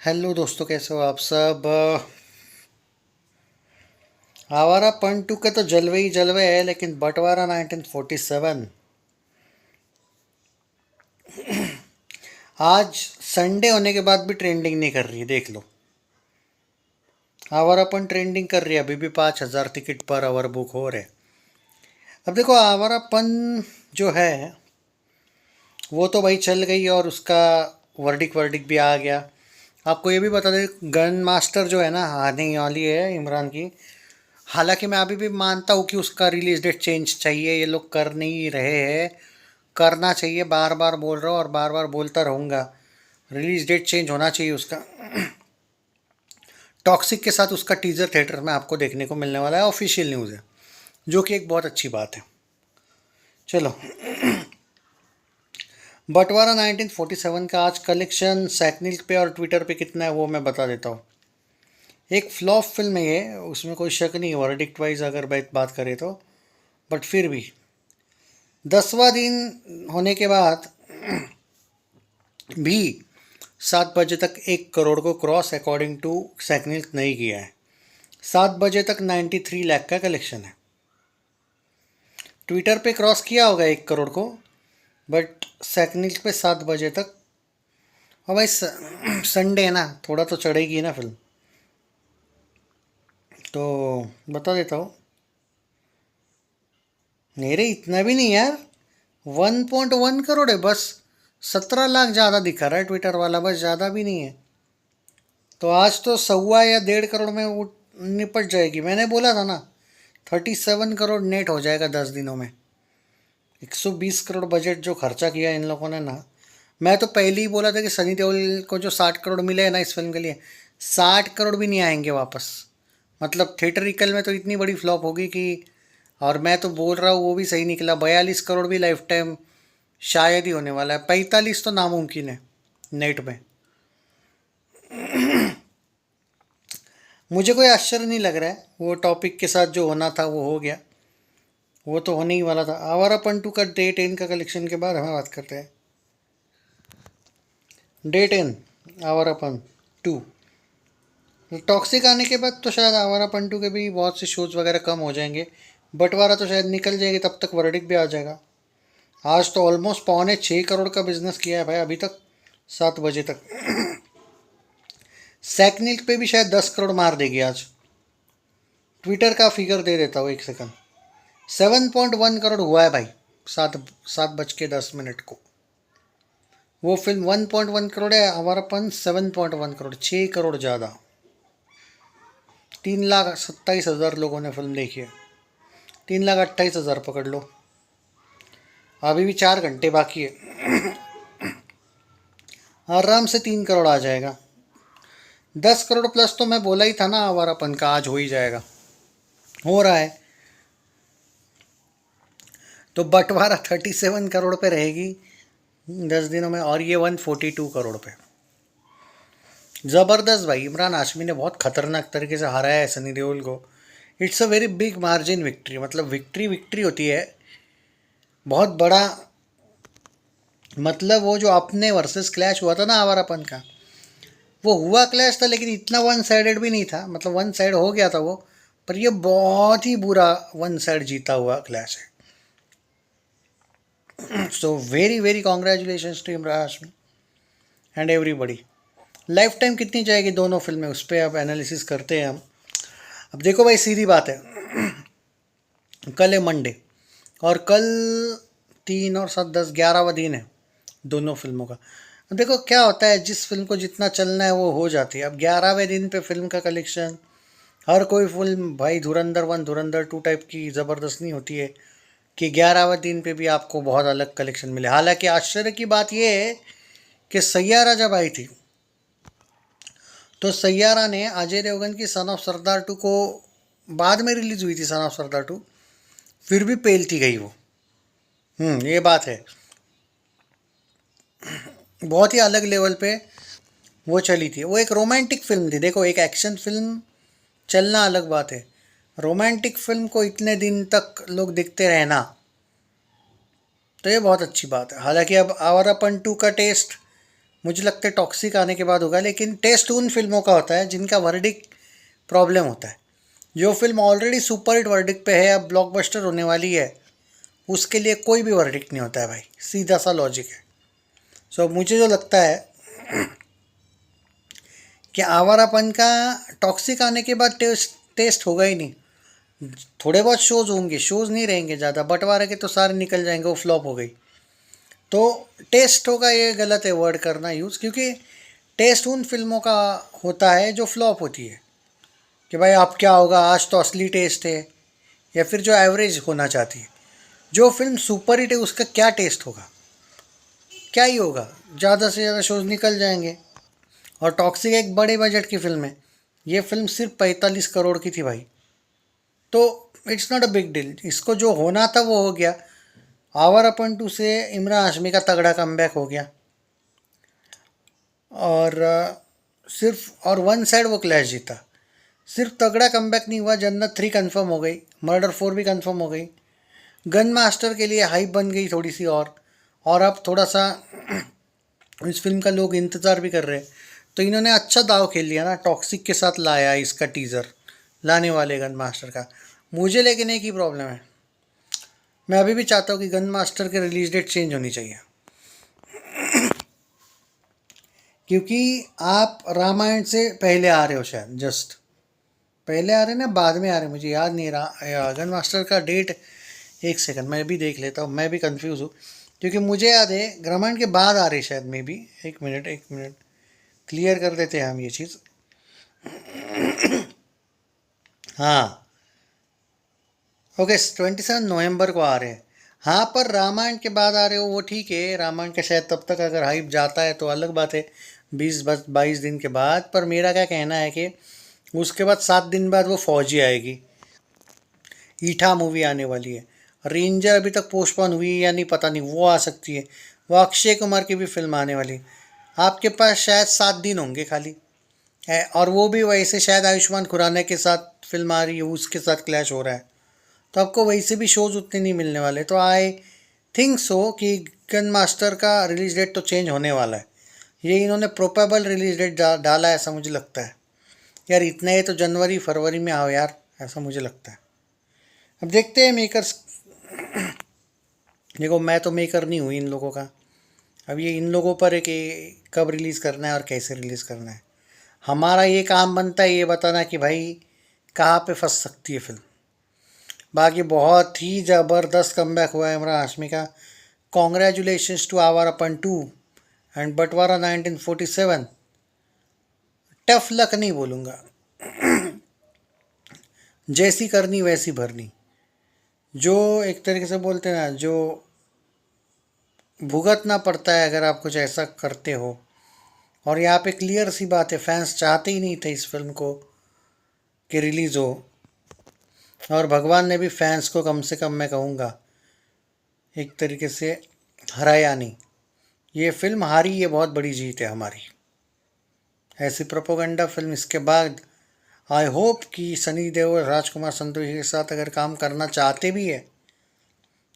Hello दोस्तों, कैसे हो आप सब। आवारा पन टू के तो जलवे ही जलवे है, लेकिन बंटवारा 1947 आज संडे होने के बाद भी ट्रेंडिंग नहीं कर रही है। देख लो, आवारापन ट्रेंडिंग कर रही है, अभी भी 5,000 टिकट पर आवर बुक हो रहे। अब देखो, आवारापन जो है वो तो भाई चल गई, और उसका वर्डिक वर्डिक भी आ गया। आपको ये भी बता दें, गन मास्टर जो है ना, आने वाली है इमरान की। हालांकि मैं अभी भी मानता हूँ कि उसका रिलीज डेट चेंज चाहिए, ये लोग कर नहीं रहे हैं। करना चाहिए, बार बार बोल रहा हूँ और बार बार बोलता रहूँगा। रिलीज डेट चेंज होना चाहिए उसका। टॉक्सिक के साथ उसका टीजर थिएटर में आपको देखने को मिलने वाला है, ऑफिशियल न्यूज़ है, जो कि एक बहुत अच्छी बात है। चलो, बंटवारा 1947 का आज कलेक्शन सैकनिल पे और ट्विटर पे कितना है वो मैं बता देता हूँ। एक फ्लॉप फिल्म है ये, उसमें कोई शक नहीं है, वर्डिक्ट वाइज अगर बात करें तो। बट फिर भी 10वां दिन होने के बाद भी 7 बजे तक 1 करोड़ को क्रॉस अकॉर्डिंग टू सैकनिल नहीं किया है। 7 बजे तक 93 लाख का कलेक्शन है। ट्विटर पे क्रॉस किया होगा 1 करोड़ को, बट सैकनिल पे 7 बजे तक। और भाई संडे है ना, थोड़ा तो चढ़ेगी ना फिल्म, तो बता देता हूँ। मेरे इतना भी नहीं यार, 1.1 करोड़ है बस। 17 लाख ज़्यादा दिखा रहा है ट्विटर वाला, बस, ज़्यादा भी नहीं है। तो आज तो 1.25 या 1.5 करोड़ में वो निपट जाएगी। मैंने बोला था ना, 37 करोड़ नेट हो जाएगा 10 दिनों में। 120 करोड़ बजट जो खर्चा किया इन लोगों ने ना। मैं तो पहले ही बोला था कि सनी देओल को जो 60 करोड़ मिले हैं ना इस फिल्म के लिए, 60 करोड़ भी नहीं आएंगे वापस। मतलब थिएटरिकल में तो इतनी बड़ी फ्लॉप होगी कि। और मैं तो बोल रहा हूँ वो भी सही निकला, 42 करोड़ भी लाइफ टाइम शायद ही होने वाला है, 45 तो नामुमकिन है नेट में। मुझे कोई आश्चर्य नहीं लग रहा है, वो टॉपिक के साथ जो होना था वो हो गया। वो तो होने ही वाला था। आवारापन टू का डे 10 का कलेक्शन के बाद हमें बात करते हैं। Day 10 Awarapan to. टॉक्सिक आने के बाद तो शायद आवारापन टू के भी बहुत से शोज वगैरह कम हो जाएंगे। बंटवारा तो शायद निकल जाएगी, तब तक वर्डिक भी आ जाएगा। आज तो ऑलमोस्ट 5.25 करोड़ का बिजनेस किया है भाई अभी तक, 7 बजे तक। सैकनिक पे भी शायद 10 करोड़ मार देगी आज। ट्विटर का फिगर दे देता हूँ, 1 सेकंड। 7.1 करोड़ हुआ है भाई, 7:10 को। वो फिल्म 1.1 करोड़ है, हमारापन 7.1 करोड़, 6 करोड़ ज़्यादा। 3,27,000 लोगों ने फिल्म देखी है। 3,28,000 पकड़ लो। अभी भी 4 घंटे बाकी है। आराम से 3 करोड़ आ जाएगा। 10 करोड़ प्लस तो मैं बोला ही था ना, आवारापन का आज हो ही जाएगा, हो रहा है। तो बंटवारा 37 करोड़ पे रहेगी 10 दिनों में, और ये 142 करोड़ पे। ज़बरदस्त भाई, इमरान हाशमी ने बहुत खतरनाक तरीके से हराया है सनी देओल को। It's a very big margin victory, मतलब विक्ट्री विक्ट्री होती है बहुत बड़ा। मतलब वो जो अपने वर्सेस क्लैश हुआ था ना आवारापन का, वो हुआ क्लैश था, लेकिन इतना वन साइडेड भी नहीं था। मतलब वन साइड हो गया था वो, पर ये बहुत ही बुरा वन साइड जीता हुआ क्लैश है। So very very congratulation to Imran Hashmi and everybody. Life time कितनी जाएगी दोनों फिल्में, उस पर अब एनालिसिस करते हैं हम। अब देखो भाई, सीधी बात है, कल है मंडे, और कल 3 और 7 10 11वां दिन है दोनों फिल्मों का। अब देखो क्या होता है, जिस फिल्म को जितना चलना है वो हो जाती है। अब 11वें दिन पे फिल्म का कलेक्शन, हर कोई फिल्म भाई धुरंधर 1 धुरंधर 2 टाइप की ज़बरदस्त नहीं होती है कि 11वें दिन पे भी आपको बहुत अलग कलेक्शन मिले। हालांकि आश्चर्य की बात यह है कि सैयारा जब आई थी, तो सैयारा ने अजय देवगन की सन ऑफ सरदार 2 को, बाद में रिलीज हुई थी सन ऑफ सरदार 2, फिर भी पेलती गई वो। ये बात है, बहुत ही अलग लेवल पे वो चली थी। वो एक रोमांटिक फिल्म थी। देखो, एक एक्शन फिल्म चलना अलग बात है, रोमांटिक फिल्म को इतने दिन तक लोग देखते रहना, तो ये बहुत अच्छी बात है। हालांकि अब आवारापन 2 का टेस्ट मुझे लगता है टॉक्सिक आने के बाद होगा, लेकिन टेस्ट उन फिल्मों का होता है जिनका वर्डिक्ट प्रॉब्लम होता है। जो film already super hit verdict पे है, अब ब्लॉकबस्टर होने वाली है, उसके लिए कोई भी वर्डिक्ट नहीं होता है भाई, सीधा सा लॉजिक है। सो मुझे जो लगता है कि आवारापन का टॉक्सिक आने के बाद टेस्ट होगा ही नहीं। थोड़े बहुत शोज़ होंगे, शोज़ नहीं रहेंगे ज़्यादा, बंटवारे के तो सारे निकल जाएंगे, वो फ्लॉप हो गई। तो टेस्ट होगा, ये गलत है वर्ड करना यूज़, क्योंकि टेस्ट उन फिल्मों का होता है जो फ्लॉप होती है, कि भाई अब क्या होगा, आज तो असली टेस्ट है, या फिर जो एवरेज होना चाहती है। जो फिल्म सुपर हिट है उसका क्या टेस्ट होगा, क्या ही होगा, ज़्यादा से ज़्यादा शोज़ निकल जाएंगे। और टॉक्सिक एक बड़े बजट की फिल्म है, ये फिल्म सिर्फ 45 करोड़ की थी भाई, तो it's not a big deal. इसको जो होना था वो हो गया। आवारापन 2 से इमरान हाशमी का तगड़ा कमबैक हो गया, और सिर्फ और वन साइड वो क्लैश जीता। सिर्फ तगड़ा कमबैक नहीं हुआ, जन्नत 3 कंफर्म हो गई, मर्डर 4 भी कंफर्म हो गई, गन मास्टर के लिए हाइप बन गई थोड़ी सी, और अब थोड़ा सा इस फिल्म का लोग इंतज़ार भी कर रहे हैं। तो इन्होंने अच्छा दाव खेल लिया ना, टॉक्सिक के साथ लाया इसका टीज़र लाने वाले गन मास्टर का। मुझे लेकिन एक ही प्रॉब्लम है, मैं अभी भी चाहता हूँ कि गन मास्टर की रिलीज डेट चेंज होनी चाहिए, क्योंकि आप रामायण से पहले आ रहे हो, शायद जस्ट पहले आ रहे ना बाद में आ रहे, मुझे याद नहीं रहा गन मास्टर का डेट। एक सेकंड मैं भी देख लेता हूँ, मैं भी कंफ्यूज हूँ, क्योंकि मुझे याद है रामायण के बाद आ रही शायद, मे बी। एक मिनट क्लियर कर देते हैं हम ये चीज़। हाँ, ओके, 27 नवंबर को आ रहे हैं। हाँ, पर रामायण के बाद आ रहे हो वो ठीक है, रामायण का शायद तब तक अगर हाइप जाता है तो अलग बात है, 20-22 दिन के बाद। पर मेरा क्या कहना है कि उसके बाद 7 दिन बाद वो फौजी आएगी, ईठा मूवी आने वाली है, रेंजर अभी तक पोस्टपोन हुई है या नहीं पता नहीं, वो आ सकती है, वो अक्षय कुमार की भी फिल्म आने वाली है। आपके पास शायद 7 दिन होंगे खाली है, और वो भी वैसे शायद आयुष्मान खुराना के साथ फिल्म आ रही है, उसके साथ क्लैश हो रहा है, तो आपको वैसे भी शोज़ उतने नहीं मिलने वाले। तो आई थिंक सो कि गन मास्टर का रिलीज डेट तो चेंज होने वाला है। ये इन्होंने प्रोपेबल रिलीज डेट डाला है, ऐसा मुझे लगता है। यार इतना ही तो जनवरी फरवरी में आओ यार, ऐसा मुझे लगता है। अब देखते हैं मेकर्स। देखो, मैं तो मेकर नहीं हूँ इन लोगों का, अब ये इन लोगों पर है कि कब रिलीज़ करना है और कैसे रिलीज़ करना है। हमारा ये काम बनता है ये बताना कि भाई कहाँ पे फंस सकती है फिल्म। बाकी बहुत ही ज़बरदस्त कमबैक हुआ है इमरान हाशमी का। कॉन्ग्रेचुलेशंस टू आवारापन 2 एंड बंटवारा 1947। टफ लक नहीं बोलूँगा, जैसी करनी वैसी भरनी, जो एक तरीके से बोलते हैं ना, जो भुगतना पड़ता है अगर आप कुछ ऐसा करते हो। और यहाँ पे क्लियर सी बात है, फैंस चाहते ही नहीं थे इस फिल्म को कि रिलीज़ हो, और भगवान ने भी फैंस को कम से कम मैं कहूँगा एक तरीके से हराया नहीं। ये फिल्म हारी, ये बहुत बड़ी जीत है हमारी। ऐसी प्रोपोगंडा फिल्म इसके बाद आई होप कि सनी देओल राजकुमार संतोषी के साथ अगर काम करना चाहते भी है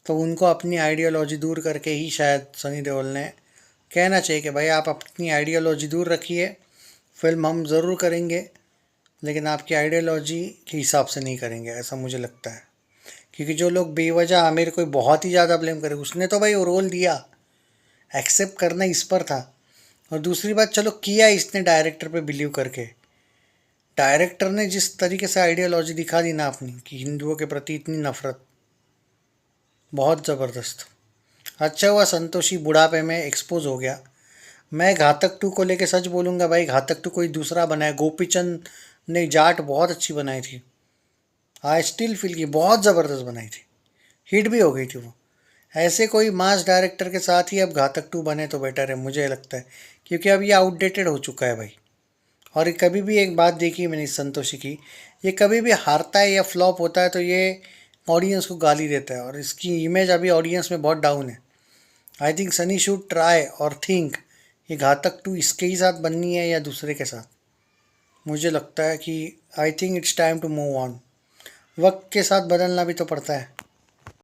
तो उनको अपनी आइडियोलॉजी दूर करके ही शायद सनी देओल ने कहना चाहिए कि भाई आप अपनी आइडियोलॉजी दूर रखिए, फिल्म हम ज़रूर करेंगे लेकिन आपकी आइडियोलॉजी के हिसाब से नहीं करेंगे, ऐसा मुझे लगता है। क्योंकि जो लोग बेवजह आमिर को बहुत ही ज़्यादा ब्लेम करे, उसने तो भाई वो रोल दिया, एक्सेप्ट करना इस पर था। और दूसरी बात, चलो किया इसने डायरेक्टर पे बिलीव करके, डायरेक्टर ने जिस तरीके से आइडियोलॉजी दिखा दी ना अपनी कि हिंदुओं के प्रति इतनी नफरत, बहुत ज़बरदस्त। अच्छा हुआ संतोषी बुढ़ापे में एक्सपोज हो गया। मैं घातक 2 को लेके सच बोलूँगा भाई, घातक 2 कोई दूसरा बनाया, गोपीचंद ने जाट बहुत अच्छी बनाई थी, आई स्टिल फील की बहुत ज़बरदस्त बनाई थी, हिट भी हो गई थी वो। ऐसे कोई मास डायरेक्टर के साथ ही अब घातक 2 बने तो बेटर है, मुझे लगता है, क्योंकि अब ये आउटडेटेड हो चुका है भाई। और ये कभी भी एक बात देखी मैंने इस संतोषी की, ये कभी भी हारता है या फ्लॉप होता है तो ये ऑडियंस को गाली देता है, और इसकी इमेज अभी ऑडियंस में बहुत डाउन है। I think Sunny should try और थिंक ये घातक 2 इसके ही साथ बननी है या दूसरे के साथ। मुझे लगता है कि I think it's time to move on, वक्त के साथ बदलना भी तो पड़ता है।